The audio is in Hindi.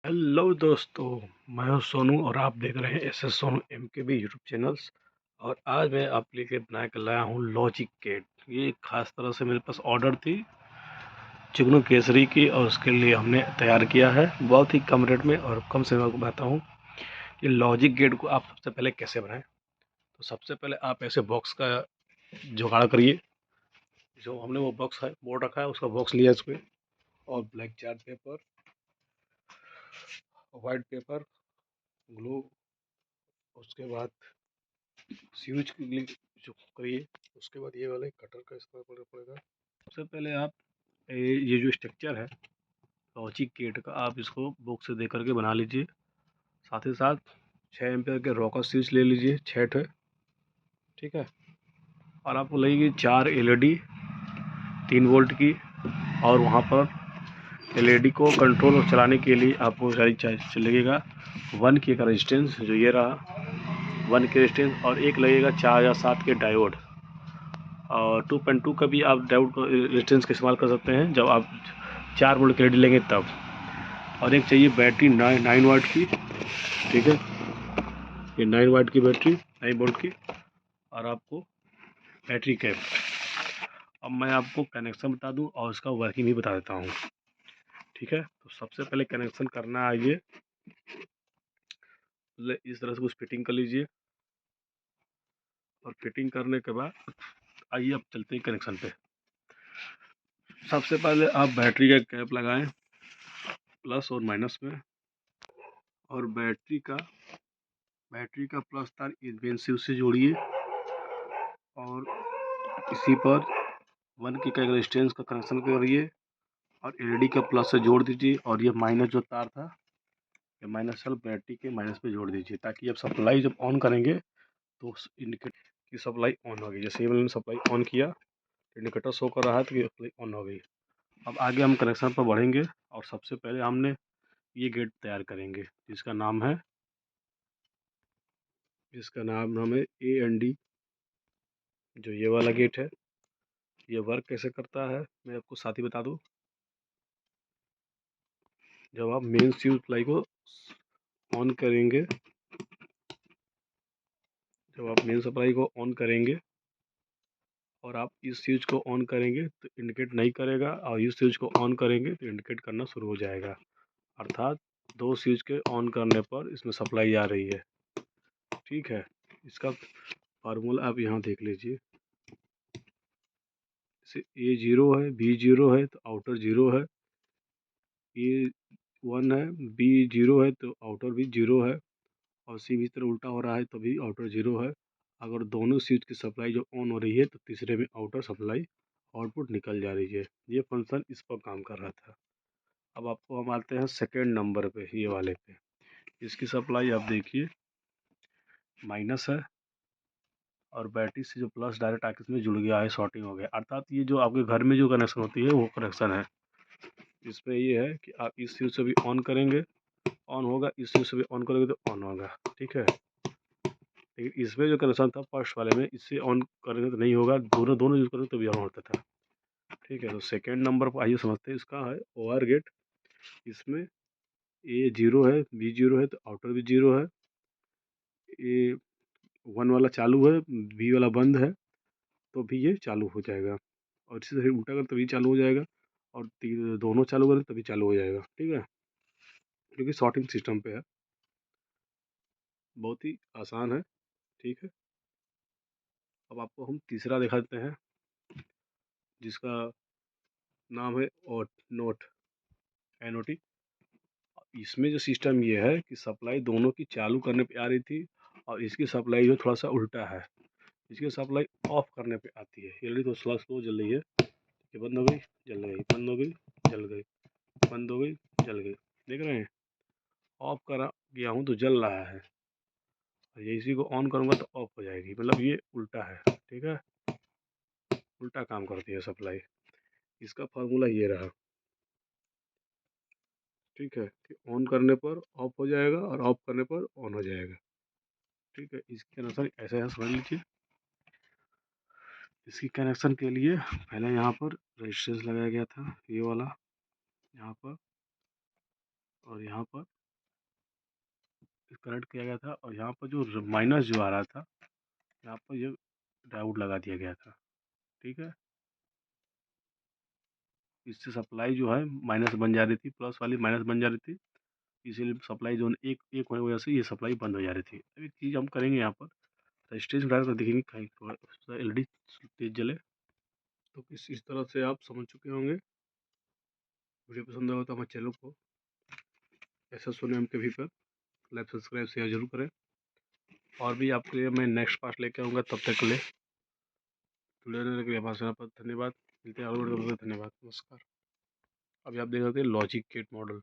हेलो दोस्तों, मैं हूं सोनू और आप देख रहे हैं SS Sonu MKB YouTube channels. और आज मैं आप लिए बना कर लाया हूं लॉजिक गेट। ये एक खास तरह से मेरे पास ऑर्डर थी चिकनू केसरी की और उसके लिए हमने तैयार किया है बहुत ही कम रेट में और कम समय में। बताता हूँ कि लॉजिक गेट को आप सबसे पहले कैसे बनाएं। तो सबसे पहले आप ऐसे बॉक्स का जुगाड़ करिए। जो हमने वो बॉक्स है बोर्ड रखा है उसका बॉक्स लिया इसमें, और black chart paper, white paper, glue, उसके बाद स्विच के लिए जो करिए। उसके बाद ये वाले कटर का इस्तेमाल करना पड़ेगा। सबसे पहले आप ये जो स्ट्रक्चर है लॉजिक गेट का, आप इसको बुक से देख करके बना लीजिए। साथ ही साथ 6 एम्पियर के रॉकर स्विच ले लीजिए, 6 ठे। ठीक है। और आपको लगेगी 4 एलईडी 3 वोल्ट की। और वहाँ पर एलईडी को कंट्रोल और चलाने के लिए आपको सारी चार्ज लगेगा 1 के का रेजिस्टेंस, जो ये रहा 1 के रेजिस्टेंस। और एक लगेगा 4 या 7 के डायोड। और 2.2 का भी आप डायोड को रेजिस्टेंस का इस्तेमाल कर सकते हैं जब आप 4 वोल्ट की एलईडी लेंगे तब। और एक चाहिए बैटरी 9 वाट की। ठीक है, ये 9 वाट की बैटरी, 9 वोल्ट की। और आपको बैटरी कैप। अब मैं आपको कनेक्शन बता दूं और उसका वर्किंग भी बता देता हूं। ठीक है, तो सबसे पहले कनेक्शन करना आइए, इस तरह से कुछ फिटिंग कर लीजिए। और फिटिंग करने के बाद आइए अब चलते हैं कनेक्शन पे। सबसे पहले आप बैटरी का कैप लगाएं प्लस और माइनस में। और बैटरी का प्लस तार मेन स्विच से जोड़िए। और इसी पर 1 की का रेजिस्टेंस का कनेक्शन करिए और एलईडी का प्लस से जोड़ दीजिए। और ये माइनस जो तार था, ये माइनस सेल बैटरी के माइनस पे जोड़ दीजिए, ताकि जब सप्लाई जब ऑन करेंगे तो इंडिकेटर की सप्लाई ऑन होगी। जैसे ही मैंने सप्लाई ऑन किया, इंडिकेटर शो कर रहा है तो ये सप्लाई ऑन हो गई। अब आगे हम कनेक्शन पर बढ़ेंगे और सबसे पहले हमने ये गेट तैयार करेंगे, जिसका नाम है AND। जो ये वाला गेट है, ये वर्क कैसे करता है मैं आपको साथ ही बता दूं। जब आप मेन स्विच सप्लाई को ऑन करेंगे, जब आप मेन सप्लाई को ऑन करेंगे और आप इस स्विच को ऑन करेंगे तो इंडिकेट नहीं करेगा, और इस स्विच को ऑन करेंगे तो इंडिकेट करना शुरू हो जाएगा। अर्थात 2 स्विच के ऑन करने पर इसमें सप्लाई आ रही है। ठीक है, इसका फार्मूला आप यहाँ देख लीजिए। जैसे A 0 है, B 0 है तो आउटर 0 है, A 1 है, B 0 है तो आउटर भी 0 है। और सी भी तरह उल्टा हो रहा है तो भी आउटर 0 है। अगर दोनों स्विच की सप्लाई जो ऑन हो रही है तो तीसरे में आउटर सप्लाई आउटपुट निकल जा रही है। ये फंक्शन इस पर काम कर रहा था। अब आपको हम आते हैं सेकेंड नंबर पे, ये वाले पे। इसकी सप्लाई आप देखिए माइनस है, और बैटरी से जो प्लस डायरेक्ट आके इसमें जुड़ गया है, शॉर्टिंग हो गया। अर्थात ये जो आपके घर में जो कनेक्शन होती है वो कनेक्शन है। इसमें ये है कि आप इस स्विच से भी ऑन करेंगे ऑन होगा, इस स्विच से भी ऑन करेंगे तो ऑन होगा। ठीक है, लेकिन इसमें जो कनेक्शन था फर्स्ट वाले में, इससे ऑन करेंगे तो नहीं होगा, दोनों दोनों यूज़ करेंगे तो भी ऑन होता था। ठीक है, तो सेकेंड नंबर पर आइए समझते हैं। इसका है ओआर गेट। इसमें A 0 है, B 0 है तो आउटर भी 0 है। A 1 वाला चालू है, B वाला बंद है तो भी ये चालू हो जाएगा। और इसी तरह उल्टा कर तभी चालू हो जाएगा, और दोनों चालू करें तभी चालू हो जाएगा। ठीक है, क्योंकि शॉर्टिंग सिस्टम पे है, बहुत ही आसान है। ठीक है, अब आपको हम तीसरा दिखा देते हैं, जिसका नाम है नोट NOT। इसमें जो सिस्टम ये है कि सप्लाई दोनों की चालू करने पे आ रही थी, और इसकी सप्लाई जो थोड़ा सा उल्टा है, इसकी सप्लाई ऑफ करने पे आती है। एलईडी तो स्लो स्लो जल रही है, ये बंद हो गई, जल गई, बंद हो गई, जल गई, बंद हो गई, जल गई। देख रहे हैं, ऑफ करा गया हूँ तो जल रहा है, और ये इसी को ऑन करूँगा तो ऑफ हो जाएगी। मतलब ये उल्टा है। ठीक है, उल्टा काम करती है सप्लाई। इसका फार्मूला ये रहा। ठीक है, कि ऑन करने पर ऑफ हो जाएगा और ऑफ करने पर ऑन हो जाएगा। ठीक है, इसके अनुसार ऐसे है, समझ लीजिए। इसकी कनेक्शन के लिए पहले यहाँ पर रेजिस्टेंस लगाया गया था, ये वाला यहाँ पर। और यहाँ पर कनेक्ट किया गया था, और यहाँ पर जो माइनस जो आ रहा था, यहाँ पर ये डायोड लगा दिया गया था। ठीक है, इससे सप्लाई जो है माइनस बन जा रही थी, प्लस वाली माइनस बन जा रही थी, इसीलिए सप्लाई जो एक एक होने की वजह से ये सप्लाई बंद हो जा रही थी। अब एक चीज़ हम करेंगे यहाँ पर, रजिस्टेंस डायल कर देखेंगे कहीं थोड़ा एलईडी तेज जले। तो इस तरह से आप समझ चुके होंगे। वीडियो पसंद आया तो हमारे चैनल को ऐसा सुने हम कभी पर लाइक सब्सक्राइब शेयर जरूर करें, और भी आपके लिए मैं नेक्स्ट पार्ट लेके आऊँगा। तब तक के लिए जुड़े रहने के लिए हमारे चैनल पर धन्यवाद। मिलते हैं और वीडियो में। धन्यवाद, नमस्कार। अभी आप देख सकते हैं लॉजिक गेट मॉडल।